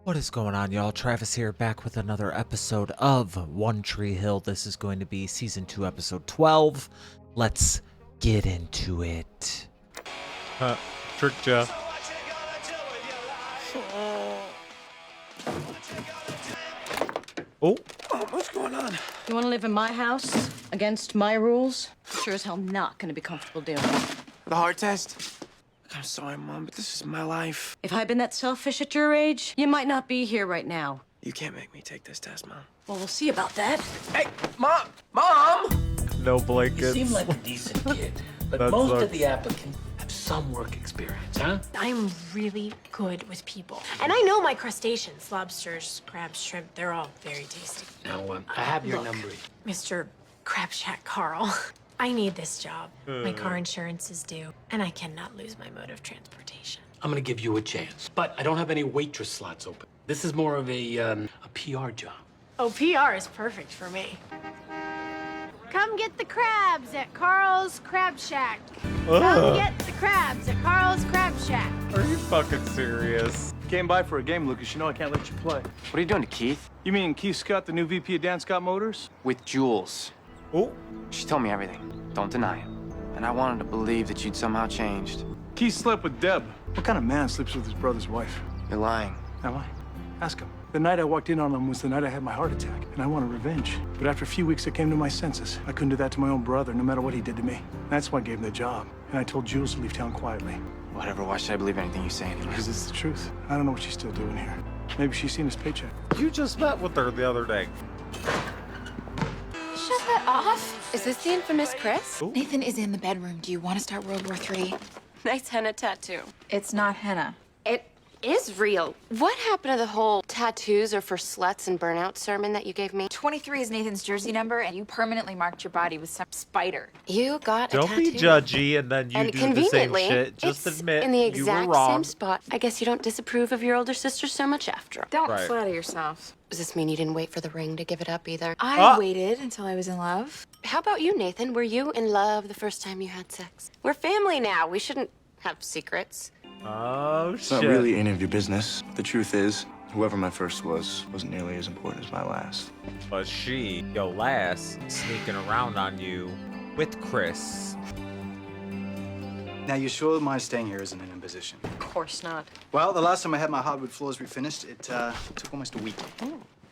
What is going on, y'all? Travis here, back with another episode of One Tree Hill. This is going to be Season 2, Episode 12. Let's get into it. Tricked ya. Oh, what's going on? You want to live in my house against my rules? Sure as hell not going to be comfortable doing it. The heart test? I'm sorry, Mom, but this is my life. If I'd been that selfish at your age, you might not be here right now. You can't make me take this test, Mom. Well, we'll see about that. Hey, Mom! Mom! no blankets. You seem like a decent kid, but That most sucks. of the applicants have some work experience, huh? I'm really good with people. And I know my crustaceans, lobsters, crabs, shrimp, they're all very tasty. Now, I have your Look. number. Mr. Crab Shack Carl, I need this job. My car insurance is due, and I cannot lose my mode of transportation. I'm gonna give you a chance, but I don't have any waitress slots open. This is more of a PR job. Oh, PR is perfect for me. Come get the crabs at Carl's Crab Shack. Come get the crabs at Carl's Crab Shack. Are you fucking serious? Came by for a game, Lucas. You know I can't let you play. What are you doing to Keith? You mean Keith Scott, the new VP of Dan Scott Motors? With Jules. Oh, She told me everything. Don't deny it. And I wanted to believe that you'd somehow changed. Keith slept with Deb. What kind of man sleeps with his brother's wife? You're lying. Am I? Ask him. The night I walked in on him was the night I had my heart attack, and I wanted revenge. But after a few weeks, I came to my senses. I couldn't do that to my own brother, no matter what he did to me. That's why I gave him the job. And I told Jules to leave town quietly. Whatever, why should I believe anything you say anymore? Because it's the truth. I don't know what she's still doing here. Maybe she's seen his paycheck. you just met with her the other day. Shut that off. Is this the infamous Chris? Ooh. Nathan is in the bedroom. Do you want to start World War III? Nice henna tattoo. It's not henna. It is real. What happened to the whole tattoos are for sluts and burnout sermon that you gave me? 23 is Nathan's jersey number, and you permanently marked your body with some spider. You got a Don't tattoo. be judgy and then you And do the same conveniently, shit. Just it's admit in the you exact were wrong. same spot. I guess you don't disapprove of your older sister so much after all. Don't Right. flatter yourself. Does this mean you didn't wait for the ring to give it up either? I Ah. waited until I was in love. How about you, Nathan? Were you in love the first time you had sex? We're family now. We shouldn't have secrets. Oh, It's not shit. really any of your business. The truth is, whoever my first was wasn't nearly as important as my last. But she, yo, lass, sneaking around on you with Chris. Now, you sure my staying here isn't an imposition? Of course not. Well, the last time I had my hardwood floors refinished, it took almost a week.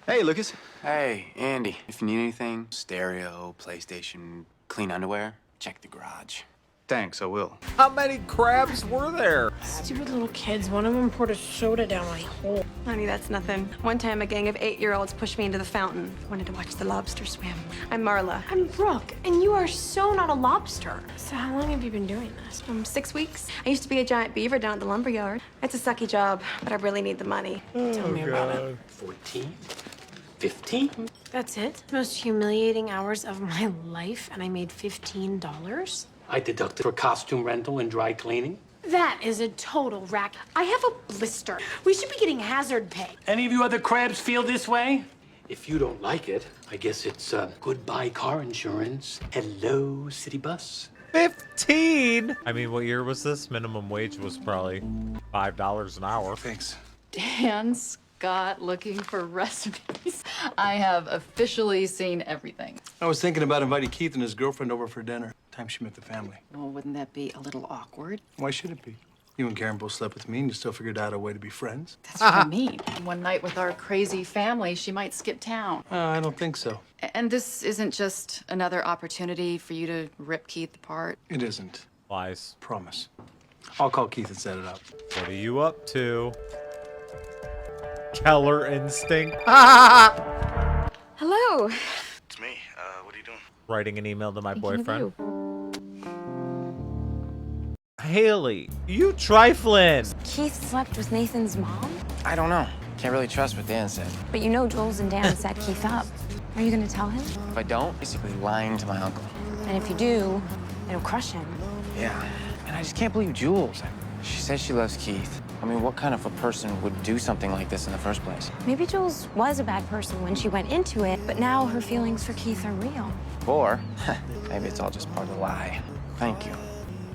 Hey, Lucas. Hey, Andy. If you need anything, stereo, PlayStation, clean underwear, check the garage. Thanks, I will. How many crabs were there? Stupid little kids. One of them poured a soda down my hole. Honey, that's nothing. One time, a gang of 8-year-olds pushed me into the fountain. Wanted to watch the lobster swim. I'm Marla. I'm Brooke, and you are so not a lobster. So how long have you been doing this? 6 weeks. I used to be a giant beaver down at the lumberyard. It's a sucky job, but I really need the money. Tell me about it. 14? 15? That's it? Most humiliating hours of my life, and I made $15? I deducted for costume rental and dry cleaning. That is a total rack. I have a blister. We should be getting hazard pay. Any of you other crabs feel this way? If you don't like it, I guess it's goodbye car insurance. Hello, city bus. 15? I mean, what year was this? Minimum wage was probably $5 an hour. Thanks. Dan Scott looking for recipes. I have officially seen everything. I was thinking about inviting Keith and his girlfriend over for dinner. Time she met the family. Well, wouldn't that be a little awkward? Why should it be? You and Karen both slept with me, and you still figured out a way to be friends? That's what I mean. One night with our crazy family, she might skip town. I don't think so. And this isn't just another opportunity for you to rip Keith apart. It isn't. Lies. Promise. I'll call Keith and set it up. What are you up to? Keller instinct. Hello. It's me. What are you doing? Writing an email to my Thinking of boyfriend. you. Haley, you trifling. Keith slept with Nathan's mom? I don't know. Can't really trust what Dan said. But you know Jules and Dan set Keith up. Are you gonna tell him? If I don't, basically lying to my uncle. And if you do, it'll crush him. Yeah. And I just can't believe Jules. She says she loves Keith. I mean, what kind of a person would do something like this in the first place? Maybe Jules was a bad person when she went into it, but now her feelings for Keith are real. Or maybe it's all just part of the lie. Thank you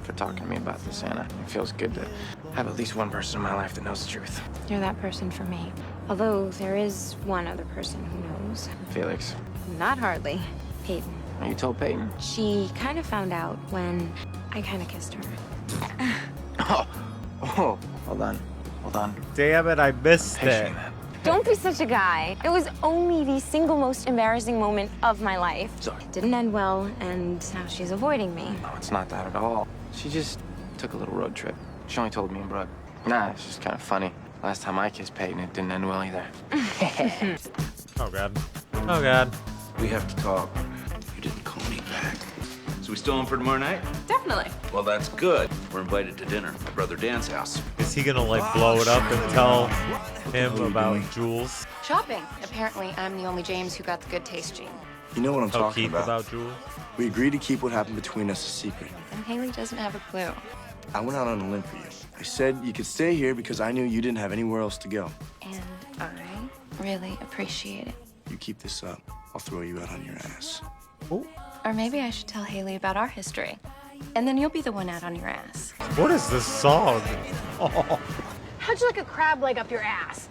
for talking to me about this, Anna. It feels good to have at least one person in my life that knows the truth. You're that person for me. Although there is one other person who knows. Felix. Not hardly. Peyton. You told Peyton? She kind of found out when I kind of kissed her. Oh, hold on. Damn it, I missed it. Don't be such a guy. It was only the single most embarrassing moment of my life. Sorry. It didn't end well, and now she's avoiding me. No, it's not that at all. She just took a little road trip. She only told me and Brooke. Nah, it's just kind of funny. Last time I kissed Peyton, it didn't end well either. Oh, God. Oh, God. We have to talk. You didn't call me back. So we still on for tomorrow night? Definitely. Well, that's good. We're invited to dinner at my brother Dan's house. Is he gonna, like, blow it up and tell him about Jules? Shopping. Apparently, I'm the only James who got the good taste gene. You know what I'm talking Keith about Jules? We agreed to keep what happened between us a secret. And Haley doesn't have a clue. I went out on a limb for you. I said you could stay here because I knew you didn't have anywhere else to go. And I really appreciate it. You keep this up, I'll throw you out on your ass. Oh. Or maybe I should tell Haley about our history. And then you'll be the one out on your ass. What is this song? Oh. How'd you like a crab leg up your ass?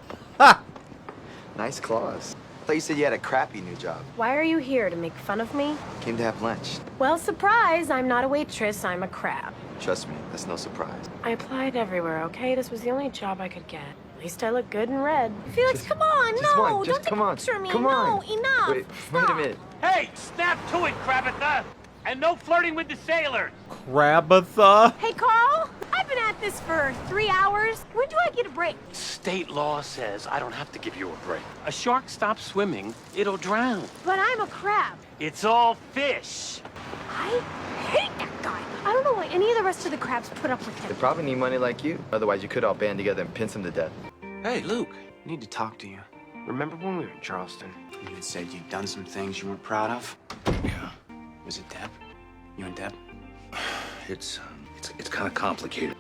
Nice claws. I thought you said you had a crappy new job. Why are you here, to make fun of me? Came to have lunch. Well, surprise, I'm not a waitress, I'm a crab. Trust me, that's no surprise. I applied everywhere, okay? This was the only job I could get. At least I look good in red. Felix, come on, no! Don't take a picture of me! No, enough! Wait a minute. Hey, snap to it, Krabatha! And no flirting with the sailors! Krabatha? Hey, Carl! I've been at this for 3 hours. When do I get a break? State law says I don't have to give you a break. A shark stops swimming, it'll drown. But I'm a crab. It's all fish. I hate that guy. I don't know why any of the rest of the crabs put up with They him. probably need money like you. Otherwise, you could all band together and pinch them to death. Hey, Luke. I need to talk to you. Remember when we were in Charleston? You had said you'd done some things you weren't proud of? Yeah. Was it Deb? You and Deb? It's kind of complicated.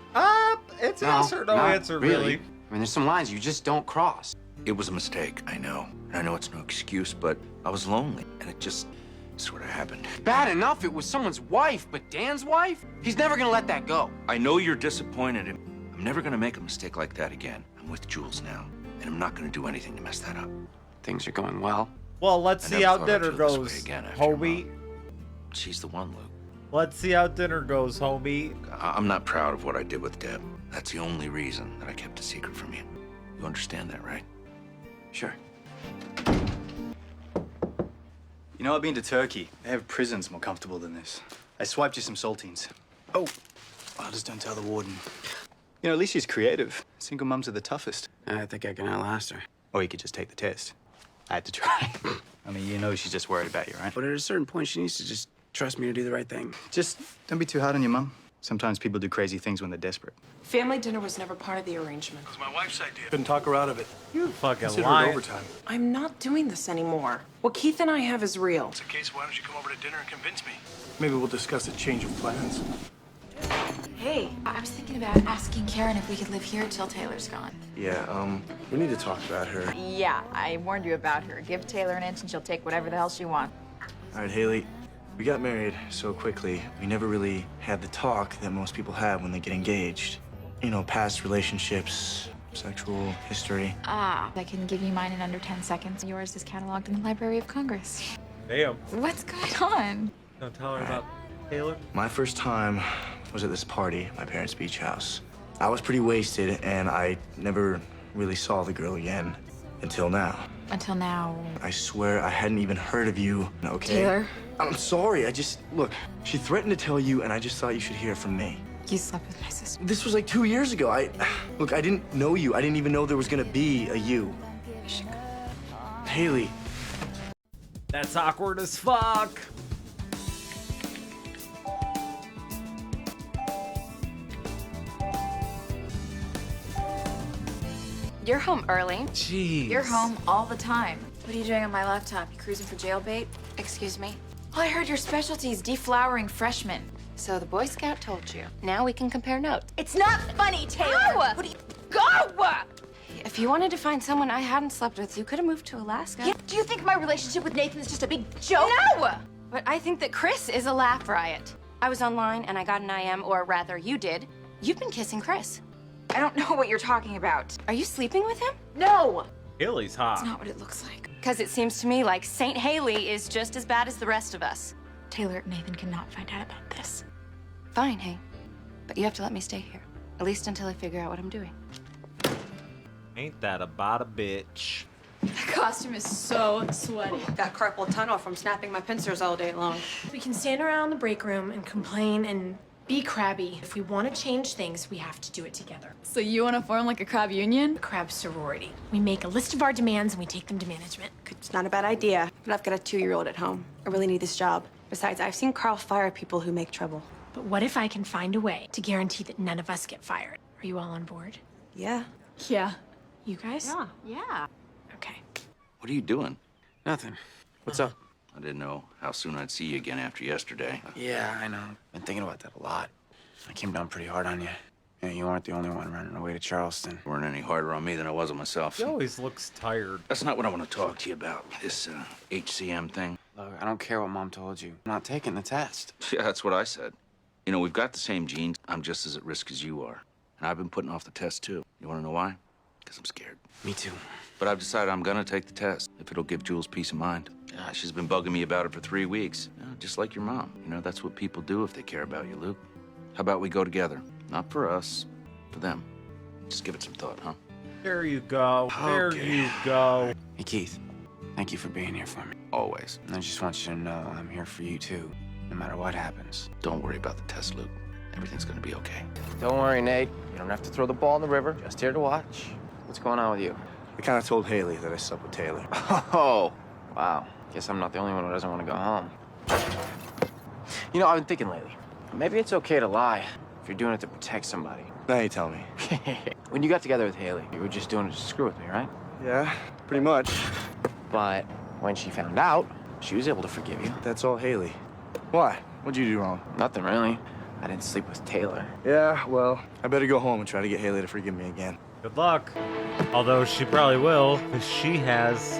It's yes or no not answer, really. I mean, there's some lines you just don't cross. It was a mistake, I know. And I know it's no excuse, but I was lonely, and it just sort of happened. Bad enough it was someone's wife, but Dan's wife? He's never gonna let that go. I know you're disappointed. I'm never gonna make a mistake like that again. I'm with Jules now, and I'm not gonna do anything to mess that up. Things are going well. Well, let's I see never how thought I'd dinner feel this way goes, again after your homie. mom. She's the one, Luke. Let's see how dinner goes, homie. I'm not proud of what I did with Deb. That's the only reason that I kept a secret from you. You understand that, right? Sure. You know, I've been to Turkey. They have prisons more comfortable than this. I swiped you some saltines. Oh, well, just don't tell the warden. You know, at least she's creative. Single mums are the toughest. I think I can outlast her. Or you could just take the test. I had to try. I mean, you know she's just worried about you, right? But at a certain point, she needs to just trust me to do the right thing. Just don't be too hard on your mum. Sometimes people do crazy things when they're desperate. Family dinner was never part of the arrangement. It was my wife's idea. Couldn't talk her out of it. You fucking Consider it lying. overtime. I'm not doing this anymore. What Keith and I have is real. It's a case, why don't you come over to dinner and convince me? Maybe we'll discuss a change of plans. Hey, I was thinking about asking Karen if we could live here till Taylor's gone. Yeah, we need to talk about her. Yeah, I warned you about her. Give Taylor an inch and she'll take whatever the hell she wants. All right, Haley, we got married so quickly. We never really had the talk that most people have when they get engaged. You know, past relationships, sexual history. I can give you mine in under 10 seconds. Yours is cataloged in the Library of Congress. Damn. What's going on? Don't tell her about Taylor. My first time was at this party at my parents' beach house. I was pretty wasted, and I never really saw the girl again until now. Until now. I swear I hadn't even heard of you, okay? Taylor? I'm sorry, look, she threatened to tell you, and I just thought you should hear from me. You slept with my sister. This was like 2 years ago. Look, I didn't know you. I didn't even know there was gonna be a you. We should go. Haley. That's awkward as fuck. You're home early. Jeez. You're home all the time. What are you doing on my laptop? You cruising for jailbait? Excuse me? Oh, I heard your specialty is deflowering freshmen. So the Boy Scout told you. Now we can compare notes. It's not funny, Taylor. What do you... Go! If you wanted to find someone I hadn't slept with, you could have moved to Alaska. Yeah, do you think my relationship with Nathan is just a big joke? No! But I think that Chris is a laugh riot. I was online and I got an IM, or rather, you did. You've been kissing Chris. I don't know what you're talking about. Are you sleeping with him? No! Haley's hot. It's not what it looks like. Because it seems to me like Saint Haley is just as bad as the rest of us. Taylor, Nathan cannot find out about this. Fine, hey. But you have to let me stay here. At least until I figure out what I'm doing. Ain't that about a bitch? The costume is so sweaty. Got carpal tunnel from snapping my pincers all day long. We can stand around the break room and complain and be crabby. If we want to change things, we have to do it together. So you want to form like a crab union? A crab sorority. We make a list of our demands and we take them to management. It's not a bad idea, but I've got a 2-year-old at home. I really need this job. Besides, I've seen Carl fire people who make trouble. But what if I can find a way to guarantee that none of us get fired? Are you all on board? Yeah. Yeah. You guys? Yeah. Okay. What are you doing? Nothing. What's up? I didn't know how soon I'd see you again after yesterday. Yeah, I know. Been thinking about that a lot. I came down pretty hard on you. Yeah, you aren't the only one running away to Charleston. You weren't any harder on me than I was on myself. He always looks tired. That's not what I want to talk to you about. This HCM thing. Look, I don't care what Mom told you. I'm not taking the test. Yeah, that's what I said. You know, we've got the same genes. I'm just as at risk as you are. And I've been putting off the test, too. You want to know why? Because I'm scared. Me too. But I've decided I'm gonna take the test if it'll give Jules peace of mind. Yeah, she's been bugging me about it for 3 weeks. You know, just like your mom. You know, that's what people do if they care about you, Luke. How about we go together? Not for us, for them. Just give it some thought, huh? There you go. There Okay. you go. Hey, Keith. Thank you for being here for me. Always. And I just want you to know I'm here for you, too. No matter what happens. Don't worry about the test, Luke. Everything's gonna be okay. Don't worry, Nate. You don't have to throw the ball in the river. Just here to watch. What's going on with you? I kind of told Haley that I slept with Taylor. Oh, wow. Guess I'm not the only one who doesn't want to go home. You know, I've been thinking lately. Maybe it's okay to lie if you're doing it to protect somebody. Now you tell me. When you got together with Haley, you were just doing it to screw with me, right? Yeah, pretty much. But when she found out, she was able to forgive you. That's all Haley. Why? What'd you do wrong? Nothing really. I didn't sleep with Taylor. Yeah, well, I better go home and try to get Haley to forgive me again. Good luck. Although she probably will, because she has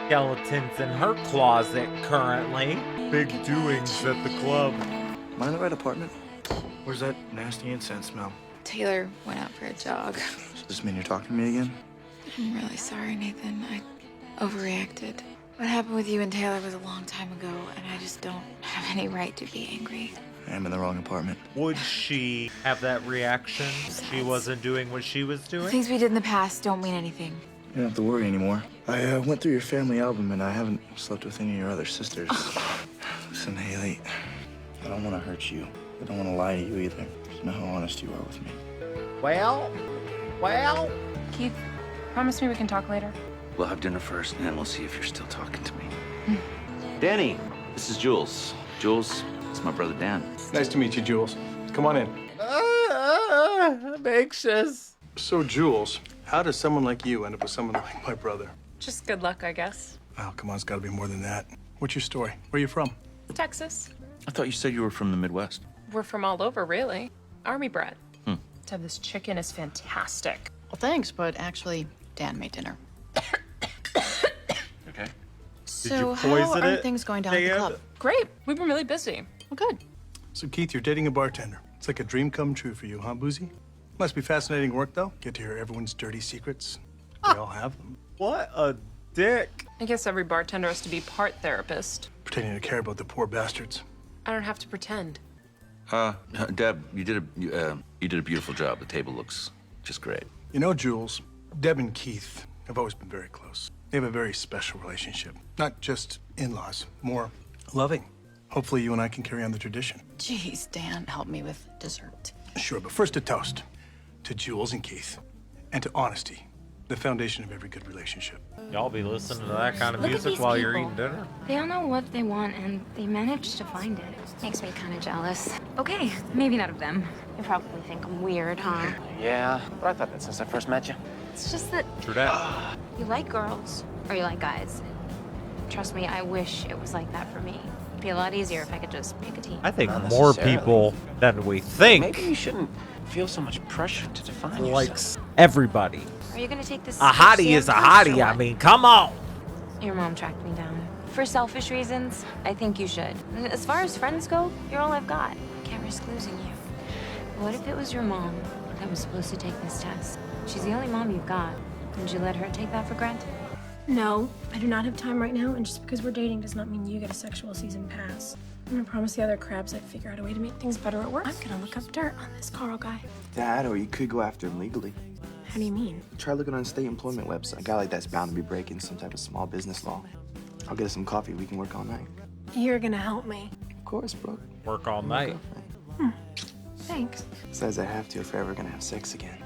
skeletons in her closet currently. Big doings at the club. Am I in the right apartment? Where's that nasty incense smell? Taylor went out for a jog. Does this mean you're talking to me again? I'm really sorry, Nathan. I overreacted. What happened with you and Taylor was a long time ago, and I just don't have any right to be angry. I am in the wrong apartment. Would she have that reaction if she wasn't doing what she was doing? Things we did in the past don't mean anything. You don't have to worry anymore. I went through your family album and I haven't slept with any of your other sisters. Listen, Haley, I don't want to hurt you. I don't want to lie to you either. You know how honest you are with me. Well. Keith, promise me we can talk later. We'll have dinner first, and then we'll see if you're still talking to me. Danny, this is Jules. Jules, it's my brother Dan. Nice to meet you, Jules. Come on in. I'm anxious. So, Jules, how does someone like you end up with someone like my brother? Just good luck, I guess. Oh, come on, it's got to be more than that. What's your story? Where are you from? Texas. I thought you said you were from the Midwest. We're from all over, really. Army bred. To have this chicken is fantastic. Well, thanks, but actually, Dan made dinner. Okay. So, how poison are it, things going down at the Dan? club? Great. We've been really busy. Well, good. So, Keith, you're dating a bartender. It's like a dream come true for you, huh, Boozy? Must be fascinating work, though. Get to hear everyone's dirty secrets. We all have them. What a dick. I guess every bartender has to be part therapist. Pretending to care about the poor bastards. I don't have to pretend. Deb, you did a beautiful job. The table looks just great. You know, Jules, Deb and Keith have always been very close. They have a very special relationship. Not just in-laws, more loving. Hopefully you and I can carry on the tradition. Jeez, Dan, help me with dessert. Sure, but first a toast to Jules and Keith, and to honesty, the foundation of every good relationship. Y'all be listening to that kind of Look at music these while you're people. eating dinner? They all know what they want, and they managed to find it. Makes me kind of jealous. Okay, maybe not of them. You probably think I'm weird, huh? Yeah, but I thought that since I first met you. It's just that True that. you like girls, or you like guys. Trust me, I wish it was like that for me. It'd be a lot easier if I could just pick a team. I think Not more necessarily. people than we think Maybe you shouldn't feel so much pressure to define likes yourself. everybody. Are you gonna take this? A hottie is a hottie. I mean, come on. Your mom tracked me down. For selfish reasons, I think you should. And as far as friends go, you're all I've got. can't risk losing you. What if it was your mom that was supposed to take this test? She's the only mom you've got. Would you let her take that for granted? No, I do not have time right now, and just because we're dating does not mean you get a sexual season pass. I'm gonna promise the other crabs I'd figure out a way to make things better at work. I'm gonna look up dirt on this Carl guy. Dad, or you could go after him legally. How do you mean? Try looking on a state employment website. A guy like that's bound to be breaking some type of small business law. I'll get us some coffee. We can work all night. You're gonna help me. Of course, Brooke. Work all night. Thanks. Says I have to if we're ever gonna have sex again.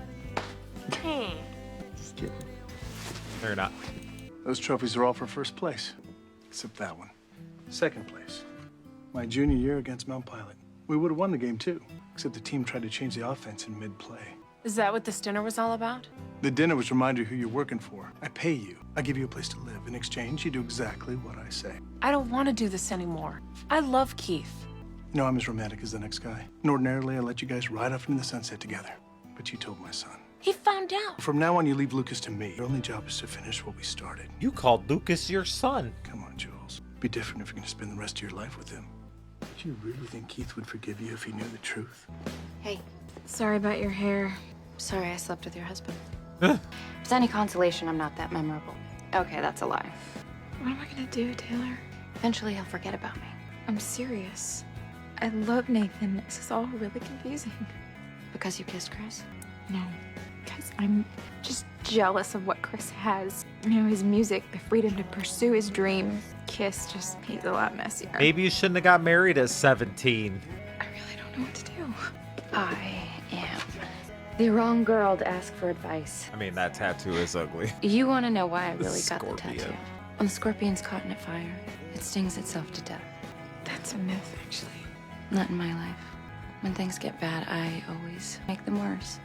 Just kidding. They're not. Those trophies are all for first place, except that one. Second place. My junior year against Mount Pilot. We would have won the game too, except the team tried to change the offense in mid-play. Is that what this dinner was all about? The dinner was to remind you who you're working for. I pay you. I give you a place to live. In exchange, you do exactly what I say. I don't want to do this anymore. I love Keith. You know, I'm as romantic as the next guy. And ordinarily, I let you guys ride off into the sunset together. But you told my son. He found out. From now on, you leave Lucas to me. Your only job is to finish what we started. You called Lucas your son. Come on, Jules. Be different if you're going to spend the rest of your life with him. Do you really think Keith would forgive you if he knew the truth? Hey, sorry about your hair. Sorry I slept with your husband. If it's any consolation, I'm not that memorable. Okay, that's a lie. What am I gonna do, Taylor? Eventually, he'll forget about me. I'm serious. I love Nathan. This is all really confusing. Because you kissed Chris? No, because I'm just jealous of what Chris has. You know, his music, the freedom to pursue his dream. Kiss just he's a lot messier. Maybe you shouldn't have got married at 17. I really don't know what to do. I am the wrong girl to ask for advice. I mean, that tattoo is ugly. You want to know why I really got the Scorpion. tattoo? When the scorpion's caught in a fire, it stings itself to death. That's a myth, actually. Not in my life. When things get bad, I always make them worse.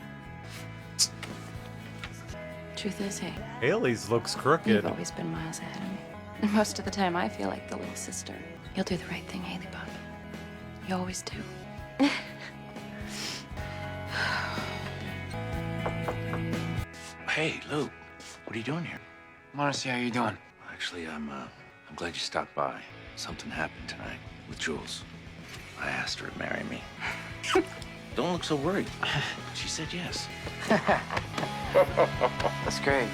Truth is, hey, Haley's looks crooked. you've always been miles ahead of me. And most of the time, I feel like the little sister. You'll do the right thing, Haley Bob. You always do. Hey, Luke, what are you doing here? I want to see how you're doing. Actually, I'm glad you stopped by. Something happened tonight with Jules. I asked her to marry me. Don't look so worried. She said yes. That's great.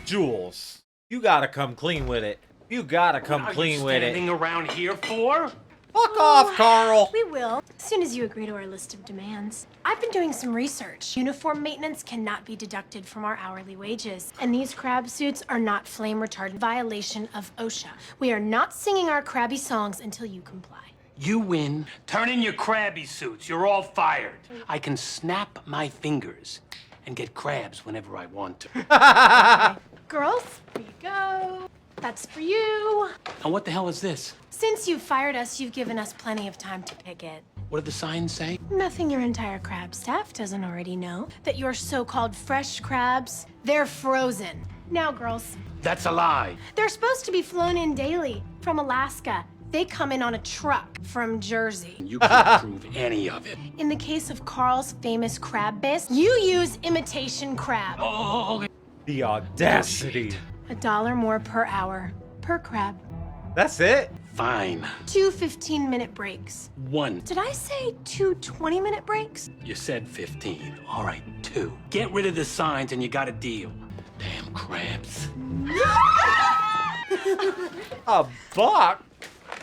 Jules, you gotta come clean with it. You gotta come clean with it. Standing around here for? Fuck off, Carl. We will, as soon as you agree to our list of demands. I've been doing some research. Uniform maintenance cannot be deducted from our hourly wages. And these crab suits are not flame retardant, violation of OSHA. We are not singing our crabby songs until you comply. You win. Turn in your crabby suits. You're all fired. I can snap my fingers and get crabs whenever I want to. Girls, here you go. That's for you. And what the hell is this? Since you've fired us, you've given us plenty of time to pick it. What do the signs say? Nothing your entire crab staff doesn't already know. That your so-called fresh crabs, they're frozen. Now, girls. That's a lie. They're supposed to be flown in daily from Alaska. They come in on a truck from Jersey. You can't prove any of it. In the case of Carl's famous crab base, you use imitation crab. Oh, okay. The audacity. $1 more per hour, per crab. That's it? Fine. 2 15-minute breaks. 1. Did I say 2 20-minute breaks? You said 15. All right, 2. Get rid of the signs and you got a deal. Damn crabs. A buck?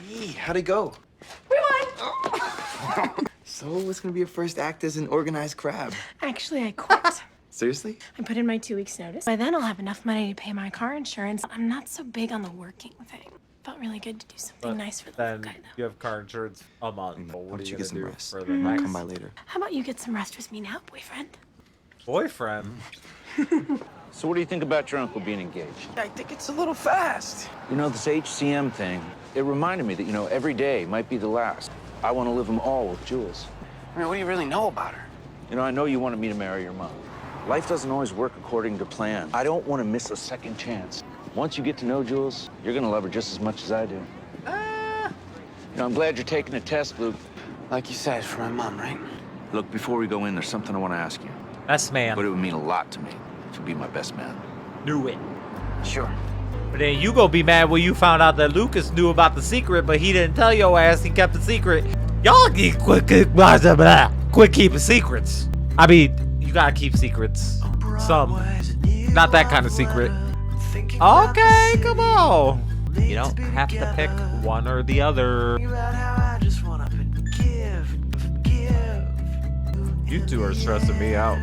Yee, how'd it go? We won! So, what's gonna be your first act as an organized crab? Actually, I quit. Seriously? I put in my 2 weeks notice. By then, I'll have enough money to pay my car insurance. I'm not so big on the working thing. Felt really good to do something nice for the little Then guy, though. you have car insurance a month. Why don't you get some rest? For the I'll next come by later. How about you get some rest with me now, boyfriend? boyfriend? So what do you think about your uncle being engaged? I think it's a little fast. You know, this HCM thing, it reminded me that, you know, every day might be the last. I want to live them all with Jules. I mean, what do you really know about her? You know, I know you wanted me to marry your mom. Life doesn't always work according to plan. I don't want to miss a second chance. Once you get to know Jules, you're going to love her just as much as I do. You know, I'm glad you're taking the test, Luke. Like you said, for my mom, right? Look, before we go in, there's something I want to ask you. Best man. But it would mean a lot to me to be my best man. Knew it. Sure. But then you gonna be mad when you found out that Lucas knew about the secret, but he didn't tell your ass he kept the secret. Y'all get quit keeping secrets. I mean, you gotta keep secrets. Some. Not that kind of secret. Okay, come on. You don't have to pick one or the other. You two are stressing me out.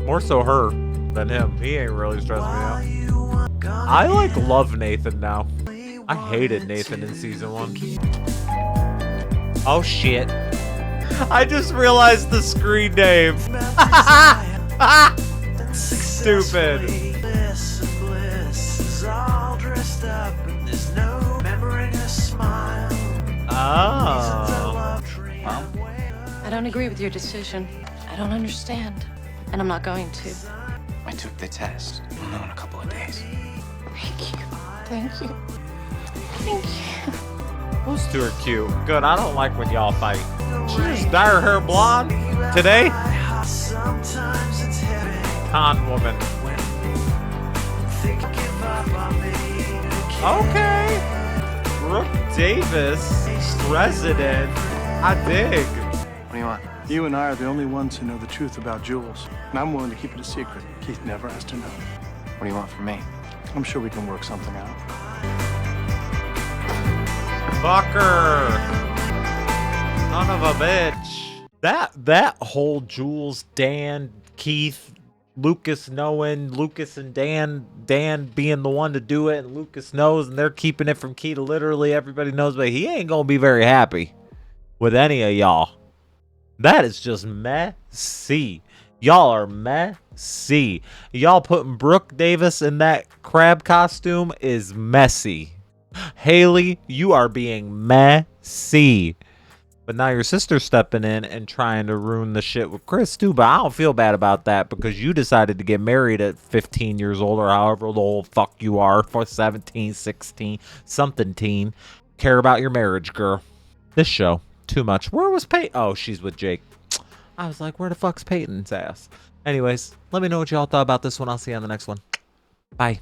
More so her than him. He ain't really stressing me out. I like love Nathan now. I hated Nathan in season 1. Oh shit. I just realized the screen name. Stupid. Oh. I don't agree with your decision. I don't understand. And I'm not going to. I took the test. We'll know in a couple of days. Thank you. Thank you. Thank you. Those two are cute. Good, I don't like when y'all fight. She just dye her hair blonde today? Con woman. Okay. Brooke Davis, resident. I dig. What do you want? You and I are the only ones who know the truth about Jules. And I'm willing to keep it a secret. Keith never has to know. What do you want from me? I'm sure we can work something out. Fucker. Son of a bitch. That whole Jules, Dan, Keith, Lucas knowing, Lucas and Dan being the one to do it, and Lucas knows, and they're keeping it from Keith. Literally everybody knows, but he ain't gonna be very happy with any of y'all. That is just messy. Y'all are messy. Y'all putting Brooke Davis in that crab costume is messy. Haley, you are being messy. But now your sister's stepping in and trying to ruin the shit with Chris too. But I don't feel bad about that because you decided to get married at 15 years old or however old fuck you are, for 17, 16, something teen. Care about your marriage, girl. This show, too much. Where was Peyton? Oh, she's with Jake. I was like, where the fuck's Peyton's ass? Anyways, let me know what y'all thought about this one. I'll see you on the next one. Bye.